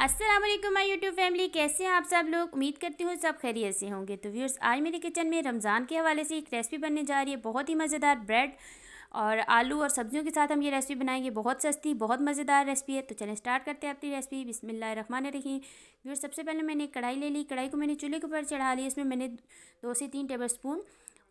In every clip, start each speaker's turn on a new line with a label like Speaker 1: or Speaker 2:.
Speaker 1: अस्सलाम वालेकुम my YouTube family, कैसे हैं आप सब लोग। उम्मीद करती हूँ सब खैरियत से होंगे। तो व्यूअर्स, आज मेरे किचन में रमज़ान के हवाले से एक रेसिपी बनने जा रही है। बहुत ही मज़ेदार ब्रेड और आलू और सब्जियों के साथ हम ये रेसिपी बनाएंगे। बहुत सस्ती, बहुत मज़ेदार रेसिपी है। तो चलें स्टार्ट करते हैं अपनी रेसिपी। बिस्मिल्लाहिर्रहमानिर्रहीम। व्यूअर्स, सबसे पहले मैंने एक कढ़ाई ले ली। कढ़ाई को मैंने चूल्हे के ऊपर चढ़ा ली। इसमें मैंने 2 से 3 टेबल स्पून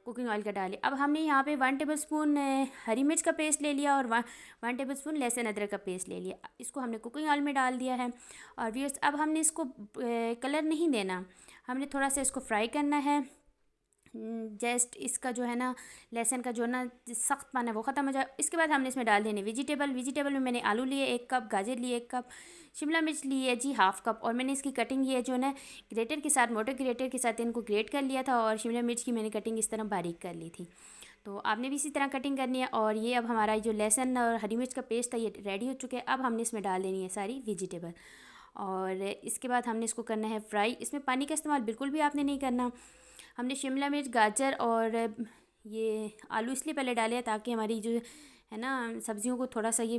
Speaker 1: कुकिंग ऑयल का डाली। अब हमने यहाँ पे 1 टेबल स्पून हरी मिर्च का पेस्ट ले लिया और 1 टेबल स्पून लहसुन अदरक का पेस्ट ले लिया। इसको हमने कुकिंग ऑयल में डाल दिया है। और व्यूअर्स, अब हमने इसको कलर नहीं देना, हमने थोड़ा सा इसको फ्राई करना है। जस्ट इसका जो है ना, लहसुन का जो है ना सख्त पाना है वो ख़त्म हो जाए। इसके बाद हमने इसमें डाल देने वेजिटेबल में मैंने आलू लिए 1 कप, गाजर लिए 1 कप, शिमला मिर्च ली है जी 1/2 कप। और मैंने इसकी कटिंग ये जो है ना ग्रेटर के साथ, मोटे ग्रेटर के साथ इनको ग्रेट कर लिया था। और शिमला मिर्च की मैंने कटिंग इस तरह बारीक कर ली थी। तो आपने भी इसी तरह कटिंग करनी है। और ये अब हमारा जो लहसुन और हरी मिर्च का पेस्ट था ये रेडी हो चुके हैं। अब हमने इसमें डाल देनी है सारी वेजिटेबल। और इसके बाद हमने इसको करना है फ्राई। इसमें पानी का इस्तेमाल बिल्कुल भी आपने नहीं करना। हमने शिमला मिर्च, गाजर और ये आलू इसलिए पहले डाले हैं ताकि हमारी जो है ना सब्जियों को थोड़ा सा ये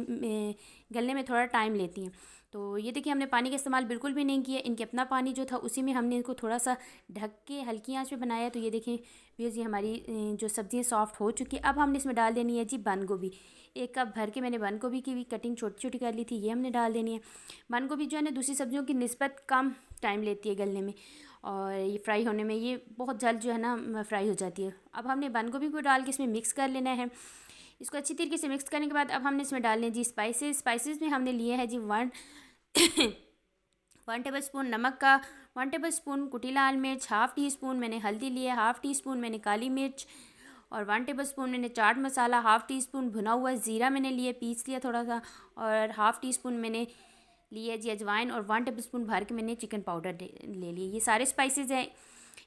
Speaker 1: गलने में थोड़ा टाइम लेती हैं। तो ये देखिए, हमने पानी का इस्तेमाल बिल्कुल भी नहीं किया। इनके अपना पानी जो था उसी में हमने इनको थोड़ा सा ढक के हल्की आंच पे बनाया। तो ये देखें व्यूअर्स, ये हमारी जो सब्ज़ियाँ सॉफ्ट हो चुकी है। अब हमने इसमें डाल देनी है जी बंद गोभी। 1 कप भर के मैंने बंद गोभी की भी कटिंग छोटी छोटी कर ली थी, ये हमने डाल देनी है। बंद गोभी जो है ना दूसरी सब्जियों की निस्बत कम टाइम लेती है गलने में और ये फ्राई होने में, ये बहुत जल्द जो है ना फ्राई हो जाती है। अब हमने बंद गोभी को डाल के इसमें मिक्स कर लेना है। इसको अच्छी तरीके से मिक्स करने के बाद अब हमने इसमें डालने जी स्पाइसेस में हमने लिए हैं जी 1 टेबल स्पून नमक का, 1 टेबल स्पून कुटी लाल मिर्च, 1/2 टी स्पून मैंने हल्दी लिया, 1/2 टी स्पून मैंने काली मिर्च और 1 टेबल स्पून मैंने चाट मसाला, 1/2 टी स्पून भुना हुआ ज़ीरा मैंने लिए, पीस लिया थोड़ा सा। और 1/2 टी स्पून मैंने लिए जी अजवाइन और 1 टेबल स्पून भर के मैंने चिकन पाउडर ले लिए। ये सारे स्पाइसेस हैं,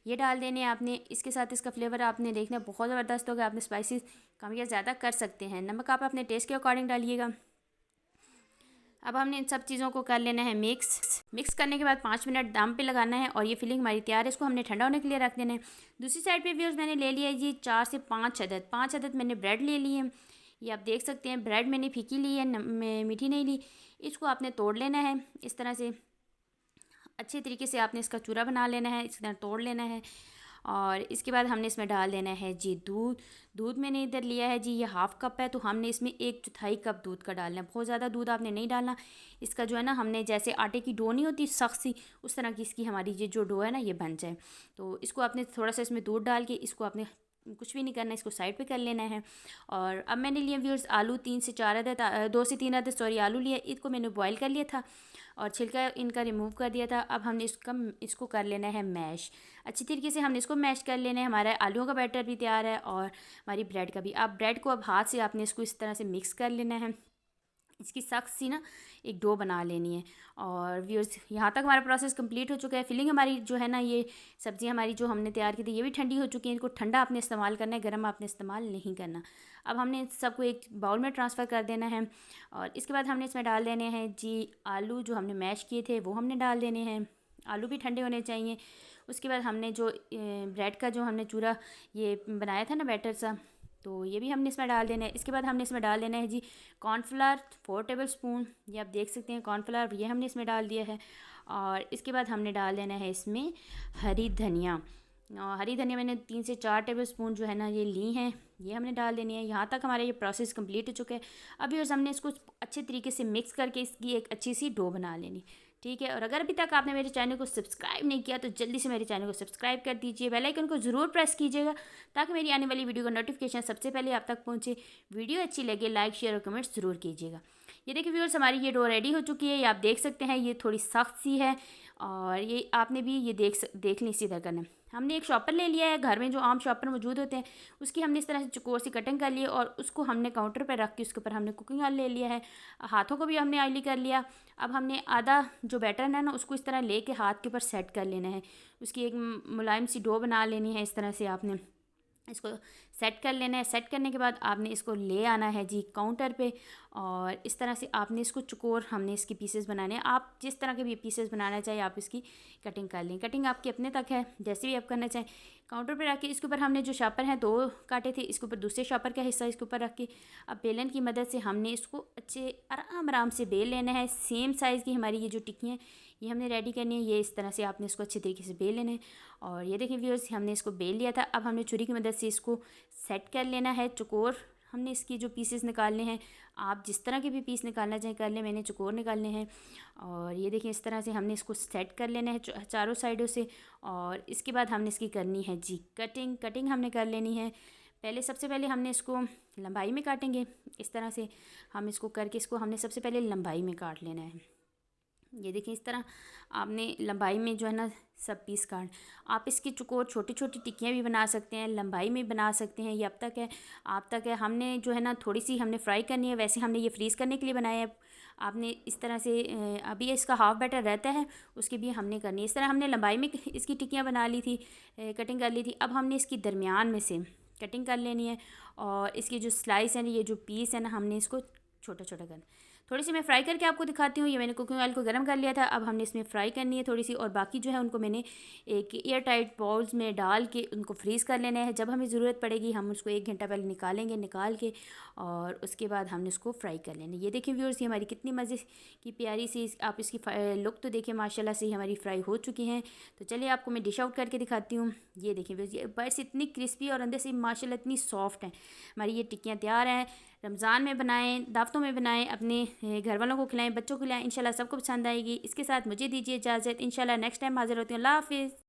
Speaker 1: ये डाल देने हैं आपने। इसके साथ इसका फ्लेवर आपने देखना बहुत ज़बरदस्त होगा। आपने स्पाइसेस कम या ज़्यादा कर सकते हैं। नमक आप अपने टेस्ट के अकॉर्डिंग डालिएगा। अब हमने इन सब चीज़ों को कर लेना है मिक्स करने के बाद 5 मिनट दम पे लगाना है। और ये फिलिंग हमारी तैयार है। इसको हमने ठंडा होने के लिए रख देना है। दूसरी साइड पे व्यूअर्स, मैंने ले लिया है जी 4 से 5 अदद मैंने ब्रेड ले ली है। ये आप देख सकते हैं, ब्रेड मैंने फीकी ली है, मीठी नहीं ली। इसको आपने तोड़ लेना है इस तरह से, अच्छे तरीके से आपने इसका चूरा बना लेना है, इस तरह तोड़ लेना है। और इसके बाद हमने इसमें डाल देना है जी दूध मैंने इधर लिया है जी, ये 1/2 कप है। तो हमने इसमें 1/4 कप दूध का डालना है। बहुत ज़्यादा दूध आपने नहीं डालना। इसका जो है ना, हमने जैसे आटे की डो नहीं होती सख्त सी, उस तरह की इसकी हमारी ये जो डो है ना ये बन जाए। तो इसको आपने थोड़ा सा इसमें दूध डाल के इसको आपने कुछ भी नहीं करना, इसको साइड पे कर लेना है। और अब मैंने लिए व्यूअर्स आलू 3 से 4 अदद, 2 से 3 अदद सॉरी आलू लिए। इसको मैंने बॉईल कर लिया था और छिलका इनका रिमूव कर दिया था। अब हमने इसको कर लेना है मैश। अच्छी तरीके से हमने इसको मैश कर लेना है। हमारा आलूओं का बैटर भी तैयार है और हमारी ब्रेड का भी। अब ब्रेड को अब हाथ से आपने इसको इस तरह से मिक्स कर लेना है। इसकी सख्त सी ना एक डो बना लेनी है। और व्यूअर्स, यहाँ तक हमारा प्रोसेस कंप्लीट हो चुका है। फिलिंग हमारी जो है ना, ये सब्ज़ी हमारी जो हमने तैयार की थी ये भी ठंडी हो चुकी है। इनको ठंडा आपने इस्तेमाल करना है, गर्म आपने इस्तेमाल नहीं करना। अब हमने सबको एक बाउल में ट्रांसफ़र कर देना है। और इसके बाद हमने इसमें डाल देने हैं जी आलू जो हमने मैश किए थे, वो हमने डाल देने हैं। आलू भी ठंडे होने चाहिए। उसके बाद हमने जो ब्रेड का जो हमने चूरा ये बनाया था ना बैटर सा, तो ये भी हमने इसमें डाल देना है। इसके बाद हमने इसमें डाल देना है जी कॉर्नफ्लावर 4 टेबल स्पून, ये आप देख सकते हैं कॉर्नफ्लावर, ये हमने इसमें डाल दिया है। और इसके बाद हमने डाल देना है इसमें हरी धनिया। हरी धनिया मैंने 3 से 4 टेबल स्पून जो है ना ये ली हैं, ये हमने डाल देनी है। यहाँ तक हमारा ये प्रोसेस कंप्लीट हो चुका है। अभी और हमने इसको अच्छे तरीके से मिक्स करके इसकी एक अच्छी सी डो बना लेनी, ठीक है। और अगर अभी तक आपने मेरे चैनल को सब्सक्राइब नहीं किया तो जल्दी से मेरे चैनल को सब्सक्राइब कर दीजिए, बेल आइकन को ज़रूर प्रेस कीजिएगा ताकि मेरी आने वाली वीडियो का नोटिफिकेशन सबसे पहले आप तक पहुंचे। वीडियो अच्छी लगे लाइक शेयर और कमेंट्स ज़रूर कीजिएगा। ये देखिए व्यूअर्स, हमारी ये डो रेडी हो चुकी है। ये आप देख सकते हैं, ये थोड़ी सख्त सी है। और ये आपने भी ये देख ली इसी तरह करना। हमने एक शॉपर ले लिया है, घर में जो आम शॉपर मौजूद होते हैं उसकी हमने इस तरह से चौकोर सी कटिंग कर ली है। और उसको हमने काउंटर पर रख के उसके ऊपर हमने कुकिंग ऑयल ले लिया है। हाथों को भी हमने ऑयली कर लिया। अब हमने आधा जो बैटर है ना उसको इस तरह लेके हाथ के ऊपर सेट कर लेना है। उसकी एक मुलायम सी डो बना लेनी है। इस तरह से आपने इसको सेट कर लेना है। सेट करने के बाद आपने इसको ले आना है जी काउंटर पे। और इस तरह से आपने इसको चौकोर हमने इसकी पीसेस बनाने हैं। आप जिस तरह के भी पीसेस बनाना चाहें आप इसकी कटिंग कर लें। कटिंग आपकी अपने तक है, जैसे भी आप करना चाहें। काउंटर पे रख के इसके ऊपर हमने जो शापर हैं 2 काटे थे, इसके ऊपर दूसरे शापर का हिस्सा इसके ऊपर रख के अब बेलन की मदद से हमने इसको अच्छे आराम आराम से बेल लेना है। सेम साइज़ की हमारी ये जो टिक्कियाँ ये हमने रेडी करनी है। ये इस तरह से आपने इसको अच्छे तरीके से बेल लेना है। और ये देखें व्यूअर्स, हमने इसको बेल लिया था। अब हमने छुरी की मदद से इसको सेट कर लेना है। चौकोर हमने इसकी जो पीसेस निकालने हैं, आप जिस तरह के भी पीस निकालना चाहें कर लें, मैंने चौकोर निकालने हैं। और ये देखिए इस तरह से हमने इसको सेट कर लेना है चारों साइडों से। और इसके बाद हमने इसकी करनी है जी कटिंग हमने कर लेनी है। सबसे पहले हमने इसको लंबाई में काटेंगे। इस तरह से हम इसको करके इसको हमने सबसे पहले लंबाई में काट लेना है। ये देखिए इस तरह आपने लंबाई में जो है ना सब पीस काट। आप इसकी चौकोर छोटी छोटी टिक्कियाँ भी बना सकते हैं, लंबाई में बना सकते हैं। ये अब तक है आप तक है। हमने जो है ना थोड़ी सी हमने फ्राई करनी है, वैसे हमने ये फ्रीज़ करने के लिए बनाया है। आपने इस तरह से अभी इसका हाफ़ बैटर रहता है, उसकी भी हमने करनी है। इस तरह हमने लंबाई में इसकी टिक्कियाँ बना ली थी, कटिंग कर ली थी। अब हमने इसकी दरमियान में से कटिंग कर लेनी है। और इसकी जो स्लाइस है ना, ये जो पीस है ना, हमने इसको छोटा छोटा करना। थोड़ी सी मैं फ्राई करके आपको दिखाती हूँ। ये मैंने कुकिंग ऑयल को गर्म कर लिया था। अब हमने इसमें फ्राई करनी है थोड़ी सी, और बाकी जो है उनको मैंने एक एयर टाइट बाउल्स में डाल के उनको फ्रीज़ कर लेना है। जब हमें ज़रूरत पड़ेगी हम उसको 1 घंटा पहले निकालेंगे, निकाल के और उसके बाद हमने उसको फ्राई कर लेना है। ये देखिए व्यूअर्स, ये हमारी कितनी मज़े की प्यारी सी आप इसकी लुक तो देखिए माशाल्लाह से हमारी फ्राई हो चुकी हैं। तो चलिए आपको मैं डिश आउट करके दिखाती हूँ। ये देखिए व्यूअर्स, ये बाहर से इतनी क्रिस्पी और अंदर से माशाल्लाह इतनी सॉफ्ट हैं। हमारी ये टिक्कियाँ तैयार हैं। रमज़ान में बनाएं, दावतों में बनाएं, अपने घर वालों को खिलाएं, बच्चों को खिलाएं। इंशाल्लाह सबको पसंद आएगी। इसके साथ मुझे दीजिए इजाज़त। इंशाल्लाह नेक्स्ट टाइम हाज़िर होती हूँ। अल्लाह हाफ़िज़।